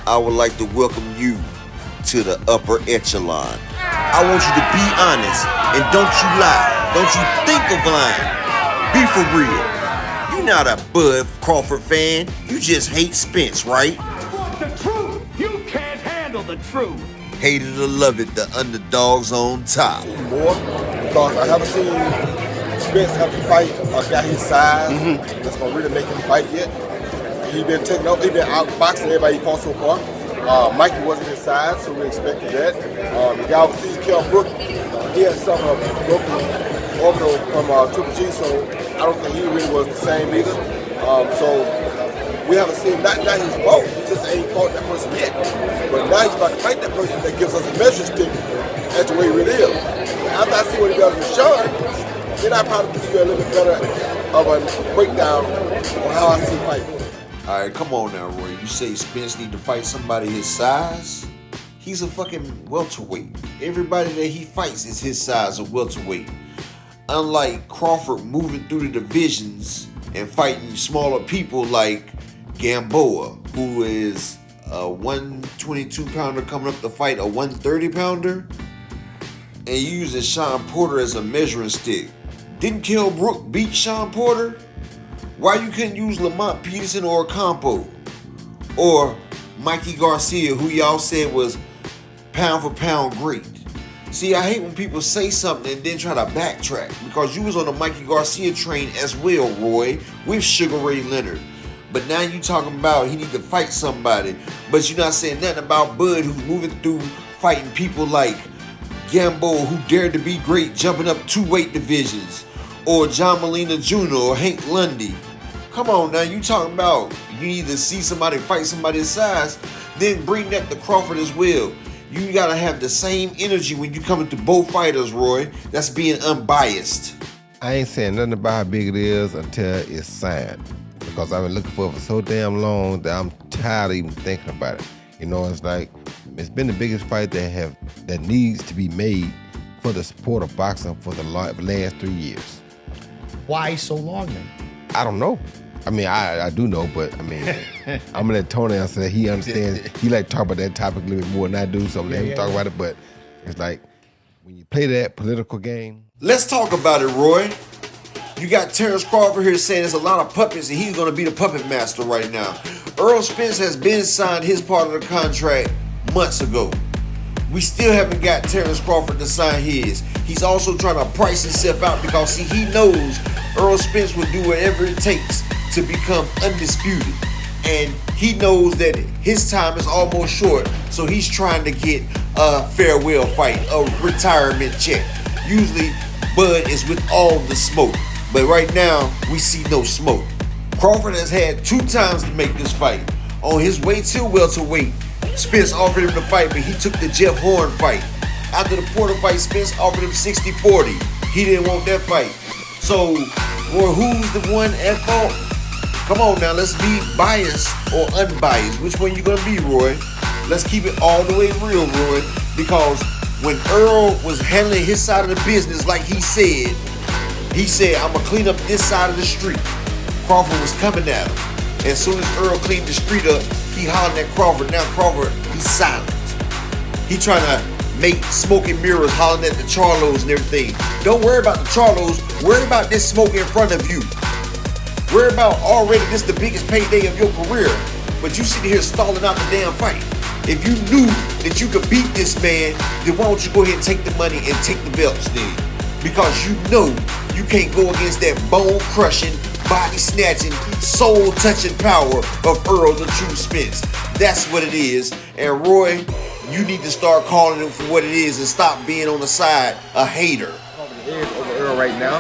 I would like to welcome you to the upper echelon. I want you to be honest and don't you lie. Don't you think of lying. Be for real. You're not a Bud Crawford fan. You just hate Spence, right? The truth! You can't handle the truth! Hate it or love it, the underdog's on top. More because I haven't seen Spence have to fight a guy his size that's gonna really make him fight yet. He been taking up, he been outboxing everybody he fought so far. Mikey wasn't his size, so we expected that. The guy overseas, Kell Brook, he had some broken orbital from Triple G, so I don't think he really was the same either. So we haven't seen not his fault. He just ain't fought that person yet. But now he's about to fight that person that gives us a measure stick as to where he really is. After I see what he does with Sean, then I probably give you a little bit better of a breakdown on how I see fight. All right, come on now, Roy. You say Spence need to fight somebody his size? He's a fucking welterweight. Everybody that he fights is his size of welterweight. Unlike Crawford moving through the divisions and fighting smaller people like Gamboa, who is a 122-pounder coming up to fight a 130-pounder, and using Sean Porter as a measuring stick. Didn't Kell Brook beat Sean Porter? Why you couldn't use Lamont Peterson or Ocampo? Or Mikey Garcia, who y'all said was pound for pound great? See, I hate when people say something and then try to backtrack, because you was on the Mikey Garcia train as well, Roy, with Sugar Ray Leonard. But now you talking about he need to fight somebody, but you're not saying nothing about Bud, who's moving through fighting people like Gamboa, who dared to be great, jumping up 2 weight divisions, or John Molina Jr. or Hank Lundy. Come on now, you talking about you need to see somebody fight somebody's size, then bring that to Crawford as well. You gotta have the same energy when you come into both fighters, Roy. That's being unbiased. I ain't saying nothing about how big it is until it's signed, because I've been looking for it for so damn long that I'm tired of even thinking about it. You know, it's like it's been the biggest fight that needs to be made for the sport of boxing for the last 3 years. Why so long then? I don't know. I mean, I do know, but I mean, I'm gonna let Tony answer that. He understands. He like to talk about that topic a little bit more than I do, so let him talk about it. But it's like when you play that political game. Let's talk about it, Roy. You got Terrence Crawford here saying there's a lot of puppets and he's gonna be the puppet master right now. Errol Spence has been signed his part of the contract months ago. We still haven't got Terrence Crawford to sign his. He's also trying to price himself out because, see, he knows Errol Spence will do whatever it takes to become undisputed. And he knows that his time is almost short, so he's trying to get a farewell fight, a retirement check. Usually, Bud is with all the smoke, but right now, we see no smoke. Crawford has had 2 times to make this fight. On his way to welterweight, Spence offered him the fight, but he took the Jeff Horn fight. After the Porter fight, Spence offered him 60-40. He didn't want that fight. So, or who's the one at fault? Come on now, let's be biased or unbiased. Which one you gonna be, Roy? Let's keep it all the way real, Roy. Because when Errol was handling his side of the business like he said, I'm gonna clean up this side of the street. Crawford was coming at him. As soon as Errol cleaned the street up, he hollered at Crawford. Now Crawford, he's silent. He trying to make smoke and mirrors hollering at the Charlos and everything. Don't worry about the Charlos. Worry about this smoke in front of you. Worry about already this the biggest payday of your career. But you sitting here stalling out the damn fight. If you knew that you could beat this man, then why don't you go ahead and take the money and take the belts then? Because you know you can't go against that bone-crushing, body-snatching, soul-touching power of Errol the True Spence. That's what it is. And Roy, you need to start calling him for what it is and stop being on the side a hater. Over Errol right now.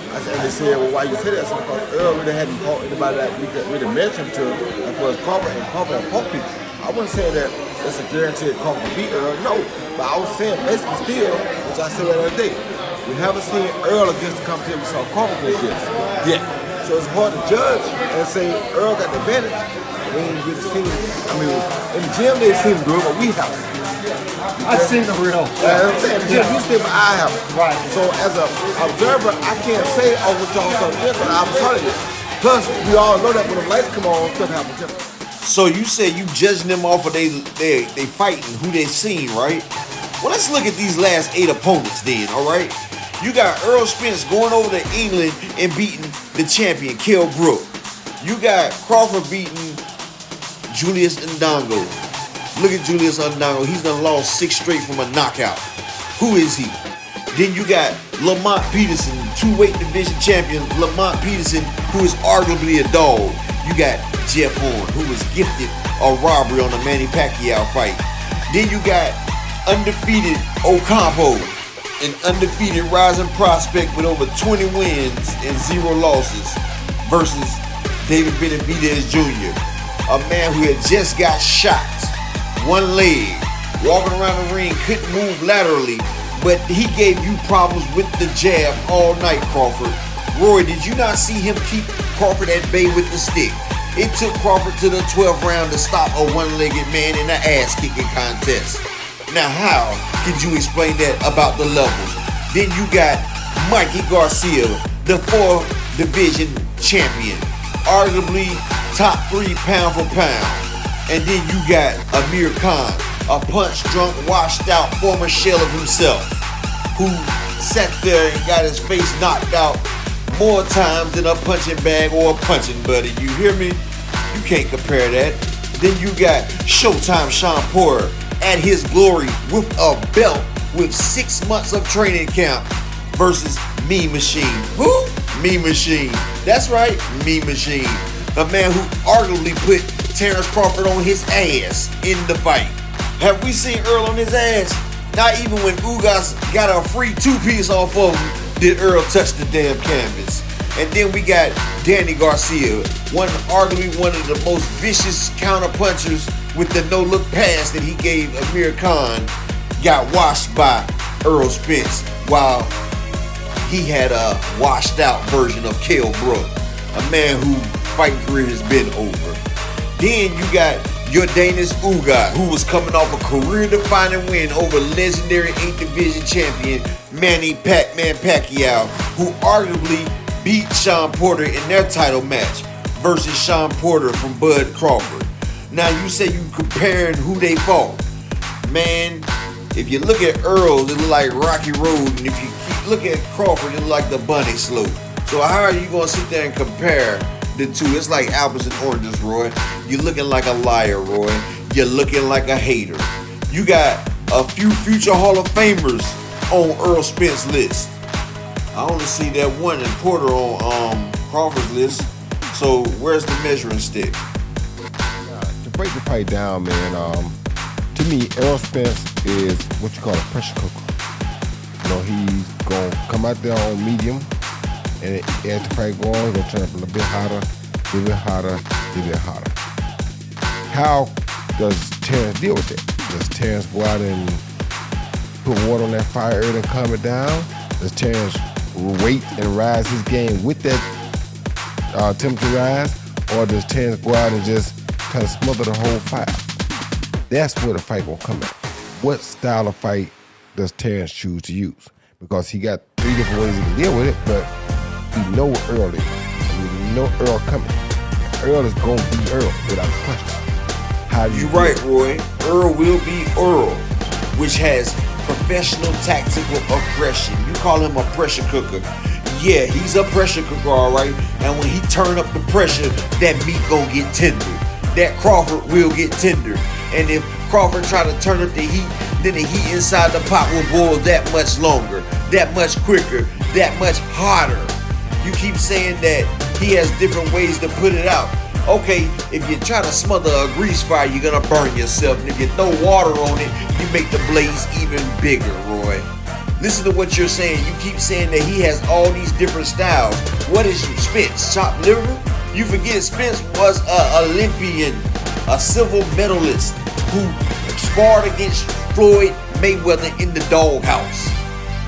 And they said, well, why you say that? So because Errol really hadn't fought anybody that we could really mention to, as well as Crawford and fought people. I wasn't saying that it's a guarantee that Crawford will beat Errol, no. But I was saying basically still, which I said the other day, we haven't seen Errol against the competition we saw Crawford against yet. So it's hard to judge and say Errol got the advantage. We ain't really seen it. I mean, in the gym they seen him do it, but we haven't. I've seen the real. I'm saying, you see it, but I haven't. Right. So as an observer, I can't say, oh, what y'all saw different. I'm telling you. Plus, we all know that when the lights come on, stuff happens different. So you say you judging them off of they fighting, who they seen, right? Well, let's look at these last 8 opponents then, all right? You got Errol Spence going over to England and beating the champion, Kell Brook. You got Crawford beating Julius Ndongo. Look at Julius Ndongo. He's done lost 6 straight from a knockout. Who is he? Then you got Lamont Peterson, 2-weight division champion Lamont Peterson, who is arguably a dog. You got Jeff Horn, who was gifted a robbery on the Manny Pacquiao fight. Then you got undefeated Ocampo, an undefeated rising prospect with over 20 wins and 0 losses, versus David Benavidez Jr., a man who had just got shot, one leg, walking around the ring, couldn't move laterally, but he gave you problems with the jab all night, Crawford. Roy, did you not see him keep Crawford at bay with the stick? It took Crawford to the 12th round to stop a one-legged man in an ass-kicking contest. Now, how could you explain that about the levels? Then you got Mikey Garcia, the 4th division champion, arguably top 3 pound for pound. And then you got Amir Khan, a punch-drunk, washed-out former shell of himself, who sat there and got his face knocked out more times than a punching bag or a punching buddy. You hear me? You can't compare that. Then you got Showtime Sean Porter at his glory with a belt with 6 months of training camp versus Mean Machine. Who? Mean Machine. That's right, Mean Machine. A man who arguably put Terrence Crawford on his ass in the fight. Have we seen Earl on his ass? Not even when Ugas got a free 2-piece off of him did Earl touch the damn canvas. And then we got Danny Garcia, arguably one of the most vicious counter-punchers with the no-look pass that he gave Amir Khan, got washed by Errol Spence, while he had a washed-out version of Kell Brook, a man whose fighting career has been over. Then you got Yordenis Ugas, who was coming off a career-defining win over legendary 8th division champion Manny Pac-Man Pacquiao, who arguably beat Sean Porter in their title match versus Sean Porter from Bud Crawford. Now you say you comparing who they fought. Man, if you look at Earl, it look like Rocky Road, and if you look at Crawford, it look like the bunny slope. So how are you gonna sit there and compare the two? It's like apples and oranges, Roy. You're looking like a liar, Roy. You're looking like a hater. You got a few future Hall of Famers on Errol Spence's list. I only see that one in Porter on Crawford's list. So where's the measuring stick? To break the fight down, man, to me, Errol Spence is what you call a pressure cooker. You know, he's going to come out there on medium, and as the fight goes, he's going to turn up a little bit hotter, a little bit hotter, a little bit hotter. How does Terrence deal with that? Does Terrence go out and put water on that fire early and calm it down? Does Terrence wait and rise his game with that temperature rise? Or does Terrence go out and just kind of smother the whole fire? That's where the fight will come at. What style of fight does Terrence choose to use? Because he got 3 different ways he can deal with it, but we know Earl is. We know Earl coming. Earl is going to be Earl without question. How do you You're right, Roy. Earl will be Earl, which has professional tactical aggression. You call him a pressure cooker. Yeah, he's a pressure cooker, all right. And when he turn up the pressure, that meat gonna get tender. That Crawford will get tender. And if Crawford try to turn up the heat, then the heat inside the pot will boil that much longer, that much quicker, that much hotter. You keep saying that he has different ways to put it out. Okay, if you try to smother a grease fire, you're gonna burn yourself. And if you throw water on it, you make the blaze even bigger, Roy. Listen to what you're saying. You keep saying that he has all these different styles. What is Spence? Chopped liver? You forget Spence was an Olympian, a silver medalist who sparred against Floyd Mayweather in the doghouse.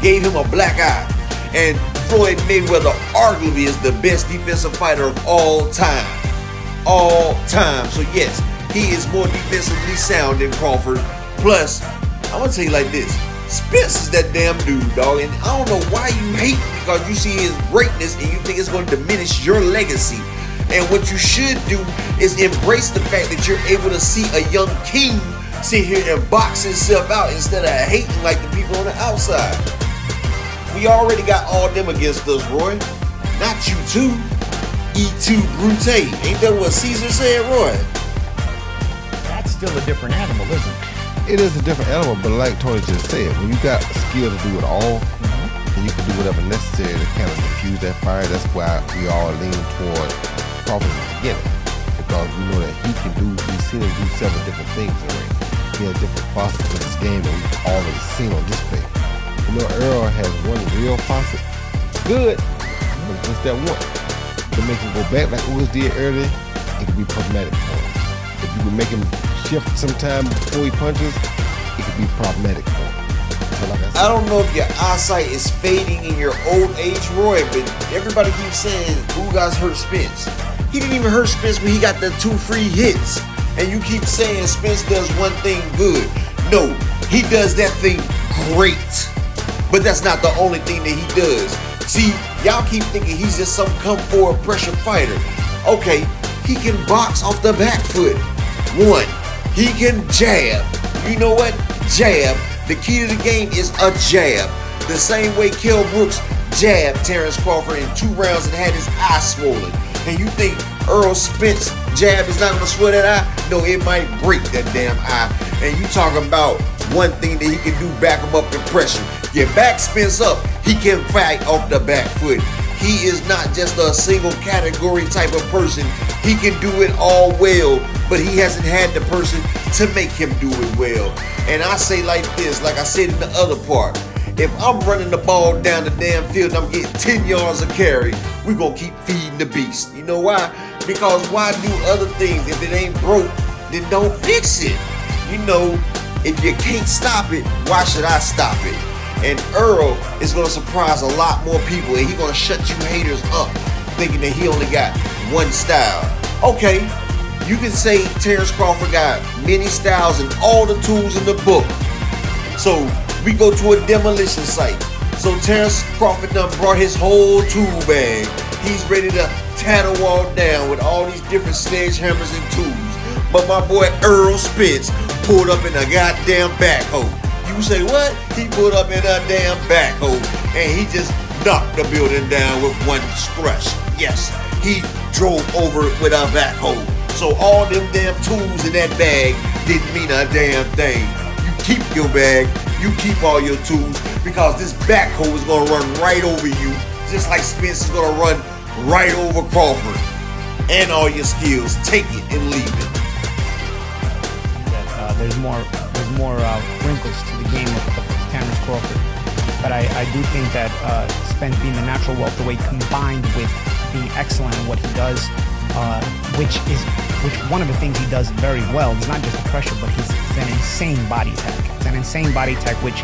Gave him a black eye. And Floyd Mayweather arguably is the best defensive fighter of all time. All time. So yes, he is more defensively sound than Crawford. Plus, I'm gonna tell you like this. Spence is that damn dude, dog. And I don't know why you hate because you see his greatness and you think it's gonna diminish your legacy. And what you should do is embrace the fact that you're able to see a young king sit here and box himself out instead of hating like the people on the outside. We already got all them against us, Roy. Not you too. E2 Brute. Ain't that what Caesar said, Roy? That's still a different animal, isn't it? It is a different animal, but like Tony just said, when you got a skill to do it all, and you can do whatever necessary to kind of diffuse that fire, that's why we all lean toward Crawford in the beginning. Because we know that he can do, we've seen him do several different things already. He has different facets of this game that we've already seen on display. You know, Errol has one real facet. Good, but just that one. To make him go back like Ugas did earlier, it could be problematic for him. If you would make him shift sometime before he punches, it could be problematic for him. So like I don't know if your eyesight is fading in your old age, Roy, but everybody keeps saying Ugas hurt Spence. He didn't even hurt Spence when he got the 2 free hits. And you keep saying Spence does one thing good. No, he does that thing great. But that's not the only thing that he does. See, y'all keep thinking he's just some come-forward pressure fighter. Okay, he can box off the back foot. 1, he can jab. You know what? Jab. The key to the game is a jab. The same way Kell Brooks jabbed Terrence Crawford in 2 rounds and had his eye swollen. And you think Errol Spence jab is not going to swell that eye? No, it might break that damn eye. And you talking about one thing that he can do, back him up in pressure. You back Spence up, he can fight off the back foot. He is not just a single category type of person. He can do it all well, but he hasn't had the person to make him do it well. And I say like this, like I said in the other part, if I'm running the ball down the damn field and I'm getting 10 yards of carry, we're going to keep feeding the beast. You know why? Because why do other things? If it ain't broke, then don't fix it. You know, if you can't stop it, why should I stop it? And Errol is going to surprise a lot more people, and he's going to shut you haters up thinking that he only got one style. Okay, you can say Terrence Crawford got many styles and all the tools in the book. So we go to a demolition site. So Terrence Crawford done brought his whole tool bag. He's ready to tear the wall down with all these different sledgehammers and tools. But my boy Errol Spence pulled up in a goddamn backhoe. You say what? He pulled up in a damn backhoe and he just knocked the building down with one thrust. Yes, he drove over it with a backhoe. So all them damn tools in that bag didn't mean a damn thing. You keep your bag, you keep all your tools, because this backhoe is gonna run right over you, just like Spence is gonna run right over Crawford. And all your skills, take it and leave it. There's more wrinkles to the game of Terrence Crawford, but I do think that Spence being the natural welterweight combined with being excellent in what he does, which one of the things he does very well is not just the pressure, but he's an insane body attack. It's an insane body attack, which,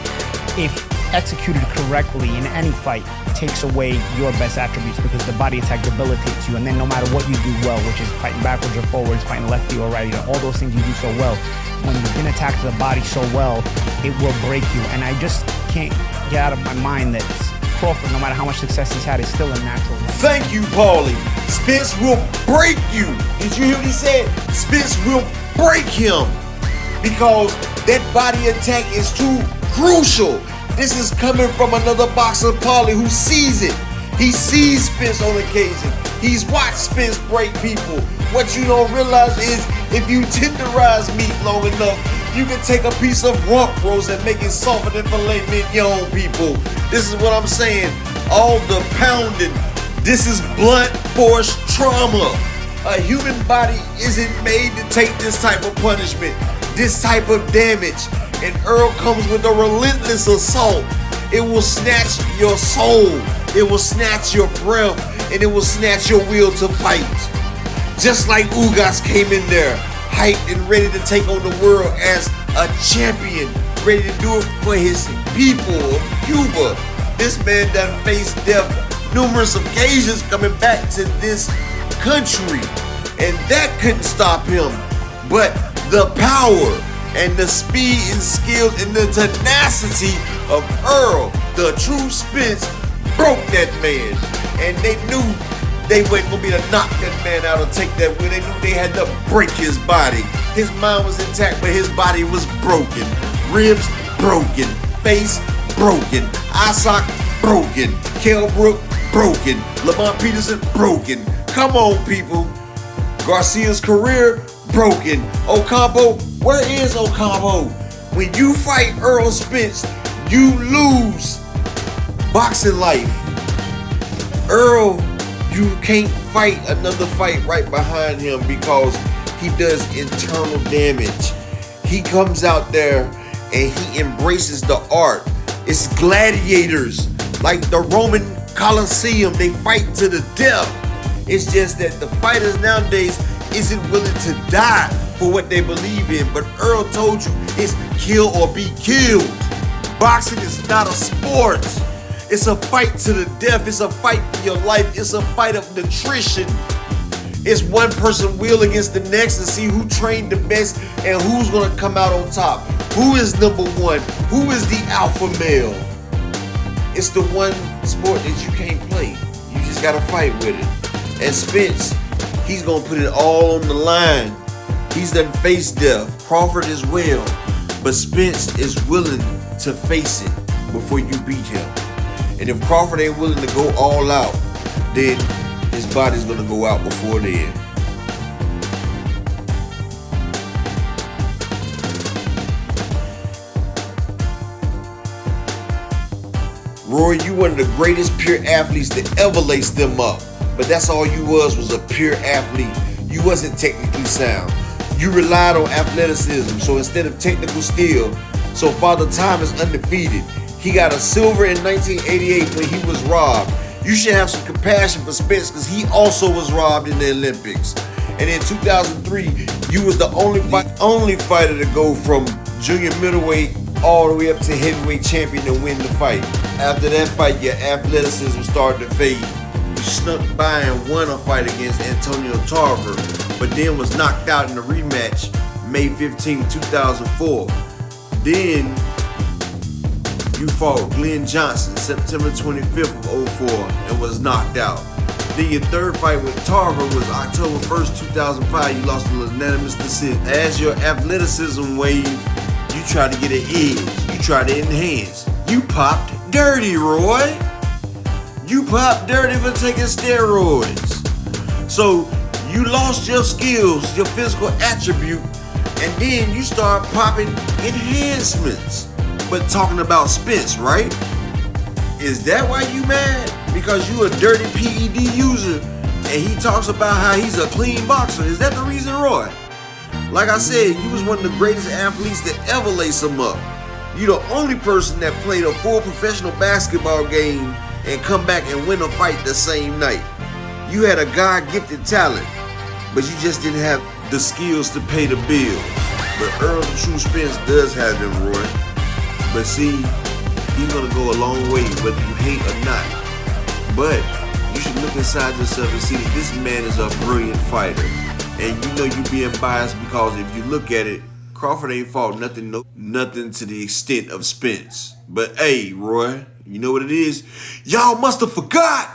if executed correctly in any fight, takes away your best attributes, because the body attack debilitates you. And then no matter what you do well, which is fighting backwards or forwards, fighting lefty or righty, all those things you do so well, when you've been attacked to the body so well, it will break you. And I just can't get out of my mind that Crawford, no matter how much success he's had, is still a natural. Thank you, Paulie. Spence will break you. Did you hear what he said? Spence will break him, because that body attack is too crucial. This is coming from another boxer, Paulie, who sees it. He sees Spence on occasion. He's watched Spence break people. What you don't realize is, if you tenderize meat long enough, you can take a piece of rump roast and make it softer than filet mignon, people. This is what I'm saying. All the pounding. This is blunt force trauma. A human body isn't made to take this type of punishment, this type of damage. And Errol comes with a relentless assault. It will snatch your soul. It will snatch your breath. And it will snatch your will to fight. Just like Ugas came in there, hyped and ready to take on the world as a champion, ready to do it for his people of Cuba. This man done faced death numerous occasions coming back to this country, and that couldn't stop him. But the power and the speed and skill and the tenacity of Errol, the true Spence, broke that man. And they knew They wasn't gonna be to knock that man out or take that win. They knew they had to break his body. His mind was intact, but his body was broken. Ribs broken. Face broken. Eye sock broken. Kell Brook broken. Lamont Peterson broken. Come on, people. Garcia's career broken. Ocampo, where is Ocampo? When you fight Errol Spence, you lose boxing life. Errol, you can't fight another fight right behind him because he does internal damage. He comes out there and he embraces the art. It's gladiators, like the Roman Colosseum. They fight to the death. It's just that the fighters nowadays isn't willing to die for what they believe in. But Errol told you it's kill or be killed. Boxing is not a sport. It's a fight to the death. It's a fight for your life. It's a fight of nutrition. It's one person will against the next and see who trained the best and who's gonna come out on top. Who is number one? Who is the alpha male? It's the one sport that you can't play. You just gotta fight with it. And Spence, he's gonna put it all on the line. He's done faced death. Crawford as well. But Spence is willing to face it before you beat him. And if Crawford ain't willing to go all out, then his body's gonna go out before then. Roy, you one of the greatest pure athletes to ever lace them up. But that's all you was a pure athlete. You wasn't technically sound. You relied on athleticism. So instead of technical skill, so Father Time is undefeated. He got a silver in 1988 when he was robbed. You should have some compassion for Spence because he also was robbed in the Olympics. And in 2003, you was the only fighter to go from junior middleweight all the way up to heavyweight champion and win the fight. After that fight, your athleticism started to fade. You snuck by and won a fight against Antonio Tarver, but then was knocked out in the rematch May 15, 2004. Then you fought Glenn Johnson September 25th of 04 and was knocked out. Then your third fight with Tarver was October 1st, 2005. You lost a unanimous decision. As your athleticism waved, you tried to get an edge. You tried to enhance. You popped dirty, Roy. You popped dirty for taking steroids. So you lost your skills, your physical attribute, and then you start popping enhancements. But talking about Spence, right? Is that why you mad? Because you a dirty PED user and he talks about how he's a clean boxer. Is that the reason, Roy? Like I said, you was one of the greatest athletes to ever lace him up. You the only person that played a full professional basketball game and come back and win a fight the same night. You had a God-gifted talent, but you just didn't have the skills to pay the bill. But Errol the True Spence does have them, Roy. But see, he's gonna go a long way whether you hate or not. But you should look inside yourself and see that this man is a brilliant fighter. And you know you being biased because if you look at it, Crawford ain't fought nothing to the extent of Spence. But hey, Roy, you know what it is? Y'all must have forgot